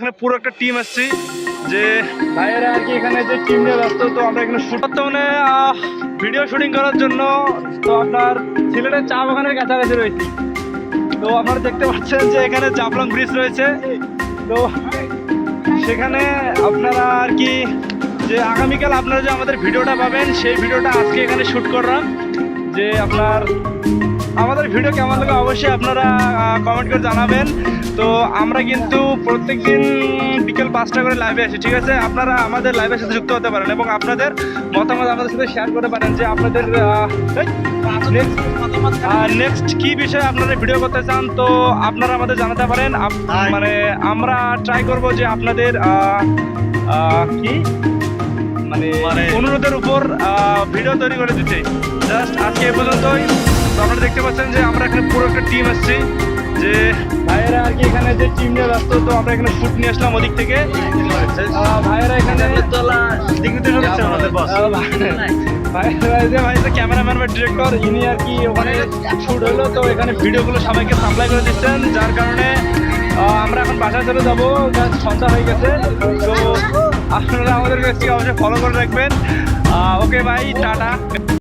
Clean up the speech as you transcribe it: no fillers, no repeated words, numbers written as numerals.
এখানে পুরো একটা টিম আসছি যে ভাইয়েরা আর কি এখানে যে টিম নিয়ে ব্যস্ত। তো আমরা এখানে বর্তমানে ভিডিও শুটিং করার জন্য তো আপনার সিলেটের চা বাগানের কাছাকাছি রয়েছি। তো আপনারা দেখতে পাচ্ছেন যে এখানে জাফলং ব্রিজ রয়েছে। তো সেখানে আপনারা আর কি যে আগামীকাল আপনারা যে আমাদের ভিডিওটা পাবেন সেই ভিডিওটা আজকে এখানে শ্যুট করলাম। যে আপনার আমাদের ভিডিও কেমন লাগে অবশ্যই আপনারা কমেন্ট করে জানাবেন। তো আমরা কিন্তু প্রত্যেকদিন বিকেল 5টা করে লাইভে আসি, ঠিক আছে? আপনারা আমাদের লাইভের সাথে যুক্ত হতে পারেন এবং আপনাদের মতামত আমাদের সাথে শেয়ার করতে পারেন যে আপনাদের নেক্সট কি বিষয়ে আপনারা ভিডিও করতে চান। তো আপনারা আমাদের জানাতে পারেন। মানে আমরা ট্রাই করব যে আপনাদের কি মানে অনুরোধের উপর ভিডিও তৈরি করে দিতে। জাস্ট আজকে এ পর্যন্তই। তো আপনারা দেখতে পাচ্ছেন যে আমরা এখানে পুরো একটা টিম আসছি যে ভাইয়েরা আর কি এখানে যে টিম নিয়ে ব্যস্ত। তো আমরা এখানে শুট নিয়ে আসলাম ওদিক থেকে। ভাইয়েরা এখানে ক্যামেরাম্যান বা ডিরেক্টর ইনি আর কি ওখানে শুট হলো। তো এখানে ভিডিওগুলো সবাইকে সাপ্লাই করে দিচ্ছেন, যার কারণে আমরা এখন বাসায় চলে যাবো। সন্ধ্যা হয়ে গেছে। তো আপনারা আমাদের কাছে অবশ্যই ফলো করে রাখবেন। ওকে ভাই, টাটা।